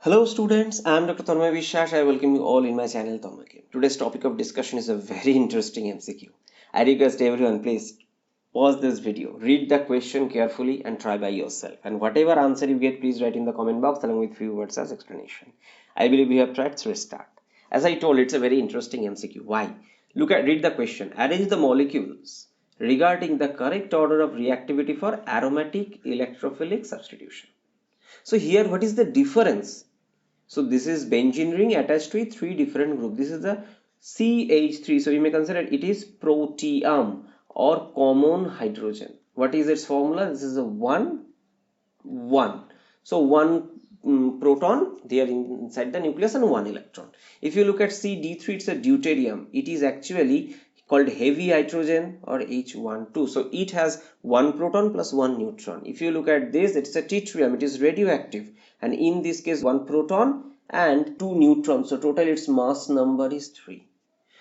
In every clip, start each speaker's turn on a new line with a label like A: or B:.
A: Hello students, I am Dr. Tanmoy Biswas. I welcome you all in my channel TanmoyChem. Today's topic of discussion is a very interesting MCQ. I request everyone please pause this video, read the question carefully and try by yourself. And whatever answer you get, please write in the comment box along with few words as explanation. I believe we have tried, so let's start. As I told, it's a very interesting MCQ. Why? Read the question. Arrange the molecules regarding the correct order of reactivity for aromatic electrophilic substitution. So here, what is the difference? So this is benzene ring attached to three different groups. This is the CH3. So you may consider it is protium or common hydrogen. What is its formula? This is a 1, 1. So one proton there inside the nucleus and one electron. If you look at CD3, it's a deuterium. It is actually called heavy hydrogen or H12. So it has one proton plus one neutron. If you look at this, it's a tritium. It is radioactive. And in this case, one proton and two neutrons. So total its mass number is 3.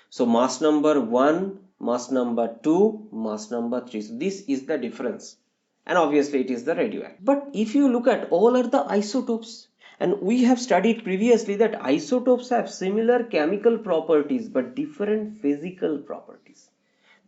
A: So mass number 1, mass number 2, mass number 3. So this is the difference. And obviously it is the radioactive. But if you look at all are the isotopes, and we have studied previously that isotopes have similar chemical properties but different physical properties.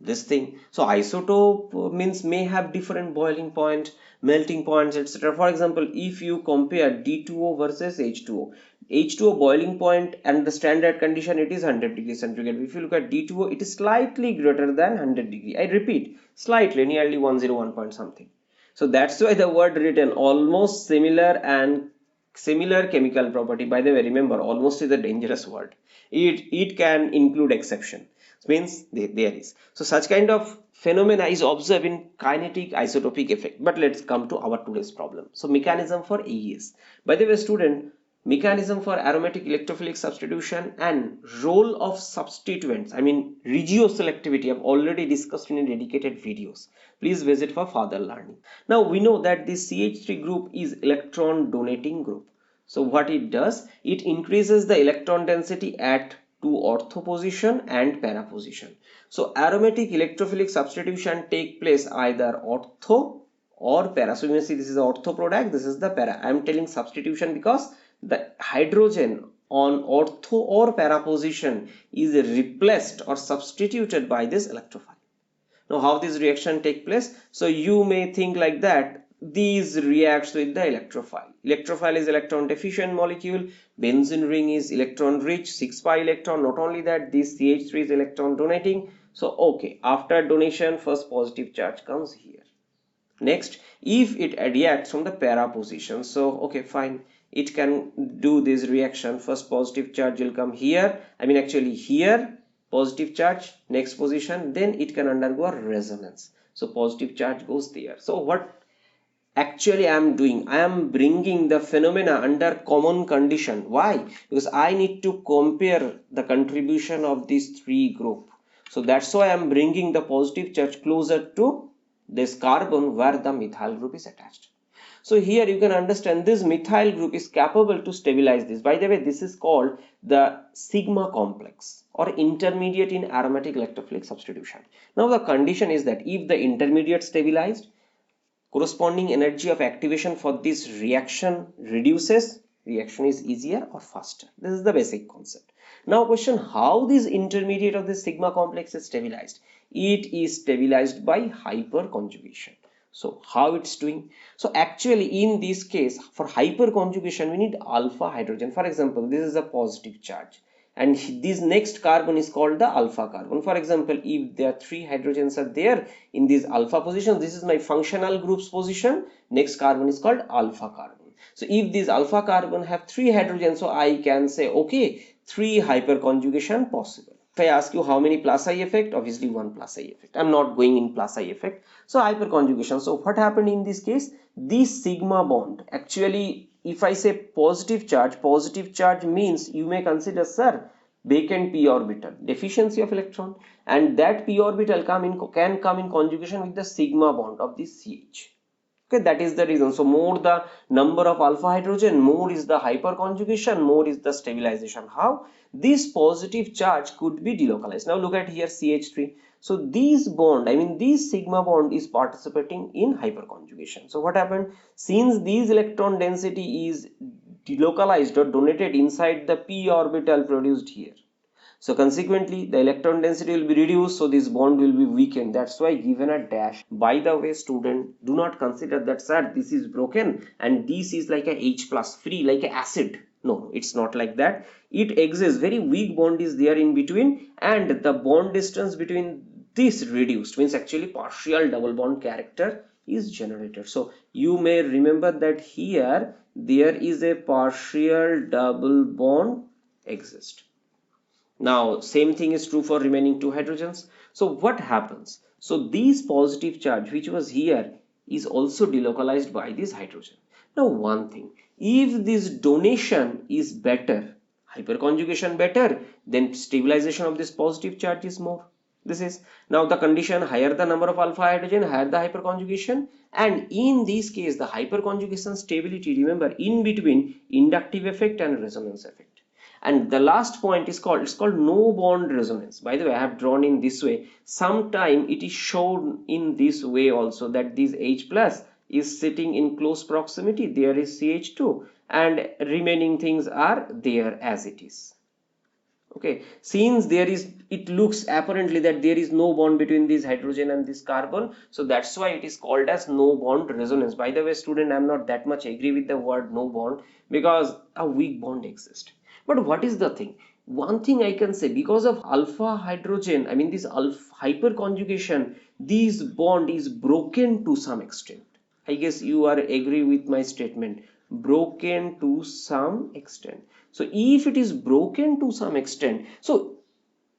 A: This thing, so isotope means may have different boiling point, melting points, etc. For example, if you compare D2O versus H2O boiling point and the standard condition, it is 100 degrees centigrade. If you look at D2O, it is slightly greater than 100 degree. I repeat, slightly, nearly 101 point something. So that's why the word written almost similar and similar chemical property. By the way, remember, almost is a dangerous word. It can include exception. Means there is. So such kind of phenomena is observed in kinetic isotopic effect. But let's come to our today's problem. So mechanism for AES. By the way, student, mechanism for aromatic electrophilic substitution and role of substituents, I mean regioselectivity, I've already discussed in dedicated videos. Please visit for further learning. Now we know that this CH3 group is electron donating group. So what it does, it increases the electron density at to ortho position and para position. So aromatic electrophilic substitution take place either ortho or para. So you may see this is the ortho product, this is the para. I am telling substitution because the hydrogen on ortho or para position is replaced or substituted by this electrophile. Now how this reaction take place? So you may think like that. These reacts with the electrophile. Electrophile is electron deficient molecule. Benzene ring is electron rich, 6 pi electron. Not only that, this CH3 is electron donating. So okay, after donation, first positive charge comes here. Next, if it reacts from the para position, so okay, fine, it can do this reaction. First positive charge will come here. I mean actually here, positive charge, next position, then it can undergo a resonance. So positive charge goes there. So what actually I am doing, I am bringing the phenomena under common condition. Why? Because I need to compare the contribution of these three group. So that's why I am bringing the positive charge closer to this carbon where the methyl group is attached. So here you can understand this methyl group is capable to stabilize this. By the way, this is called the sigma complex or intermediate in aromatic electrophilic substitution. Now the condition is that if the intermediate stabilized, corresponding energy of activation for this reaction reduces, reaction is easier or faster. This is the basic concept. Now question, how this intermediate of this sigma complex is stabilized? It is stabilized by hyperconjugation. So how it's doing? So actually in this case, for hyperconjugation, we need alpha hydrogen. For example, this is a positive charge. And this next carbon is called the alpha carbon. For example, if there are 3 hydrogens are there in this alpha position, this is my functional group's position. Next carbon is called alpha carbon. So if this alpha carbon have 3 hydrogens, so I can say, okay, 3 hyperconjugation possible. If I ask you how many plus I effect, obviously 1 plus I effect. I'm not going in plus I effect. So hyperconjugation. So what happened in this case? This sigma bond actually, if I say positive charge means you may consider, sir, vacant p orbital, deficiency of electron, and that p orbital can come in conjugation with the sigma bond of this CH. Okay, that is the reason. So more the number of alpha hydrogen, more is the hyperconjugation, more is the stabilization. How? This positive charge could be delocalized. Now look at here CH3. So this bond, I mean this sigma bond is participating in hyperconjugation. So what happened? Since this electron density is delocalized or donated inside the p orbital produced here. So consequently, the electron density will be reduced, so this bond will be weakened. That's why given a dash. By the way, student, do not consider that, sir, this is broken and this is like a H plus free, like a acid. No, it's not like that. It exists. Very weak bond is there in between, and the bond distance between this reduced, means actually partial double bond character is generated. So you may remember that here there is a partial double bond exist. Now same thing is true for remaining two hydrogens. So what happens? So this positive charge which was here is also delocalized by this hydrogen. Now one thing, if this donation is better, hyperconjugation better, then stabilization of this positive charge is more. This is now the condition, higher the number of alpha hydrogen, higher the hyperconjugation, and in this case the hyperconjugation stability, remember, in between inductive effect and resonance effect. And the last point is called, it's called no bond resonance. By the way, I have drawn in this way. Sometime it is shown in this way also, that this H plus is sitting in close proximity, there is CH2, and remaining things are there as it is. Okay, since there is, it looks apparently that there is no bond between this hydrogen and this carbon, so that's why it is called as no bond resonance. By the way, student, I am not that much agree with the word no bond, because a weak bond exists. But what is the thing? One thing I can say, because of alpha hydrogen, I mean this alpha hyperconjugation, this bond is broken to some extent. I guess you are agree with my statement, broken to some extent. So if it is broken to some extent, so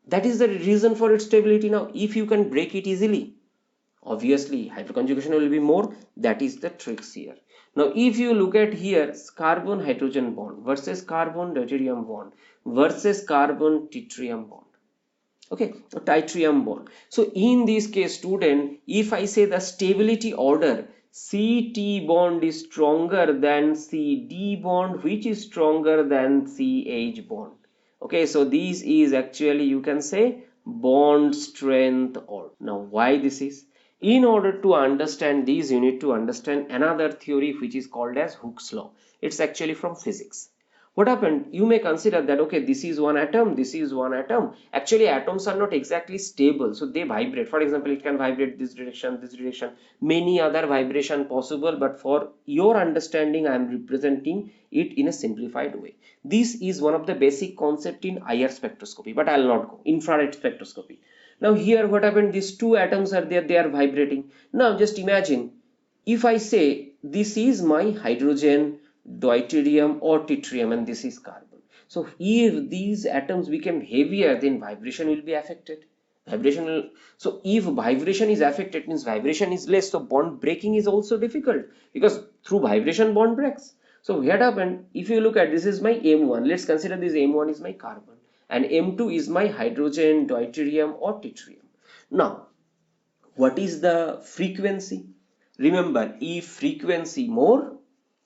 A: that is the reason for its stability. Now if you can break it easily, obviously hyperconjugation will be more. That is the tricks here. Now if you look at here, carbon hydrogen bond versus carbon deuterium bond versus carbon tritium bond, okay, a tritium bond. So in this case, student, if I say the stability order, CT bond is stronger than CD bond, which is stronger than CH bond. Okay, so this is actually, you can say, bond strength order. Now why this is? In order to understand these, you need to understand another theory which is called as Hooke's law. It's actually from physics. What happened? You may consider that, okay, this is one atom, this is one atom. Actually, atoms are not exactly stable, so they vibrate. For example, it can vibrate this direction, many other vibration possible. But for your understanding, I am representing it in a simplified way. This is one of the basic concept in IR spectroscopy, but I'll not go. Infrared spectroscopy. Now here, what happened? These two atoms are there, they are vibrating. Now just imagine, if I say this is my hydrogen, deuterium or tritium, and this is carbon. So if these atoms become heavier, then vibration will be affected. Vibration will, so if vibration is affected, means vibration is less, so bond breaking is also difficult, because through vibration bond breaks. So what happened? If you look at, this is my M1, let's consider this M1 is my carbon and M2 is my hydrogen, deuterium or tritium. Now what is the frequency? Remember, if frequency more,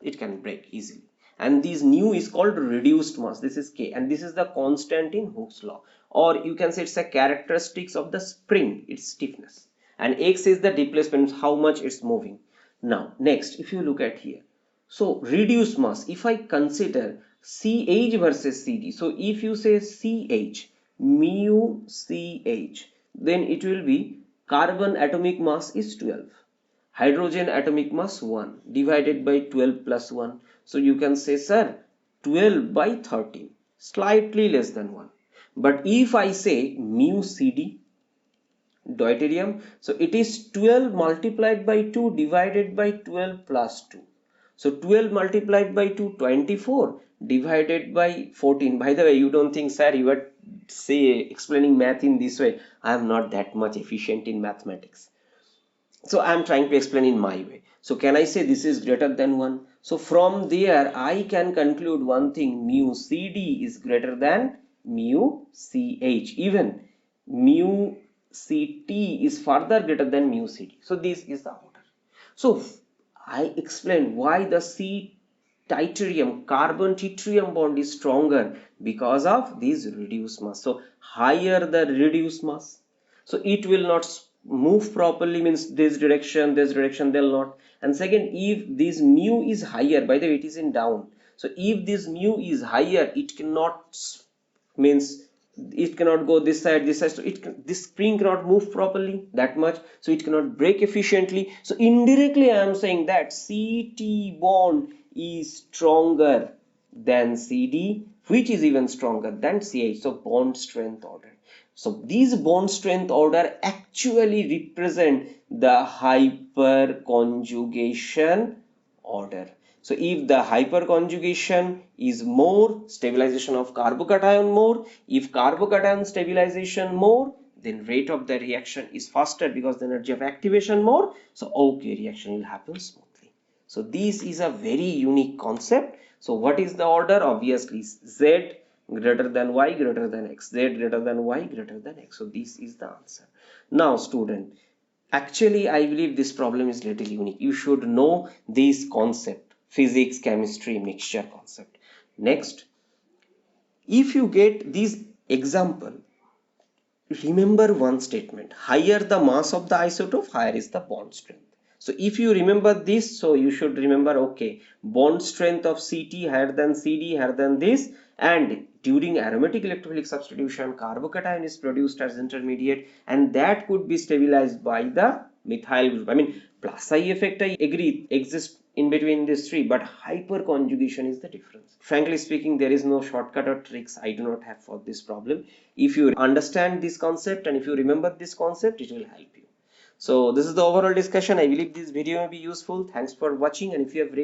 A: it can break easily, and this nu is called reduced mass. This is K, and this is the constant in Hooke's law, or you can say it's a characteristics of the spring, its stiffness, and X is the displacement, how much it's moving. Now next, if you look at here, so reduced mass, if I consider CH versus CD, so if you say CH, mu CH, then it will be carbon atomic mass is 12, hydrogen atomic mass 1 divided by 12 plus 1. So you can say, sir, 12 by 13, slightly less than 1. But if I say mu CD, deuterium, so it is 12 multiplied by 2 divided by 12 plus 2. So 12 multiplied by 2, 24 divided by 14. By the way, you don't think, sir, you are explaining math in this way. I am not that much efficient in mathematics. So I am trying to explain in my way. So can I say this is greater than 1? So from there I can conclude one thing, mu CD is greater than mu CH. Even mu CT is further greater than mu CD. So this is the order. So I explained why the tritium, carbon tritium bond is stronger, because of this reduced mass. So higher the reduced mass, so it will not move properly, means this direction they'll not. And second, if this mu is higher, by the way, it is in down, So if this mu is higher, it cannot, means it cannot go this side, so this spring cannot move properly that much, so it cannot break efficiently. So indirectly I am saying that CT bond is stronger than CD, which is even stronger than CH. So bond strength order. So these bond strength order actually represent the hyperconjugation order. So if the hyperconjugation is more, stabilization of carbocation more. If carbocation stabilization more, then rate of the reaction is faster because the energy of activation more. So okay, reaction will happen smoothly. So this is a very unique concept. So what is the order? Obviously Z greater than Y greater than X, Z greater than Y greater than X. So this is the answer. Now student, actually I believe this problem is little unique. You should know this concept, physics, chemistry, mixture concept. Next, if you get this example, remember one statement: higher the mass of the isotope, higher is the bond strength. So if you remember this, so you should remember, okay, bond strength of CT higher than CD, higher than this, and during aromatic electrophilic substitution, carbocation is produced as intermediate, and that could be stabilized by the methyl group. I mean, plus I effect, I agree, exists in between these three, but hyperconjugation is the difference. Frankly speaking, there is no shortcut or tricks I do not have for this problem. If you understand this concept and if you remember this concept, it will help you. So this is the overall discussion. I believe this video may be useful. Thanks for watching, and if you have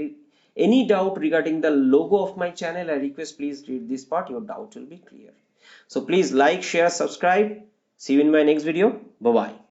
A: any doubt regarding the logo of my channel, I request please read this part. Your doubt will be clear. So please like, share, subscribe. See you in my next video. Bye bye.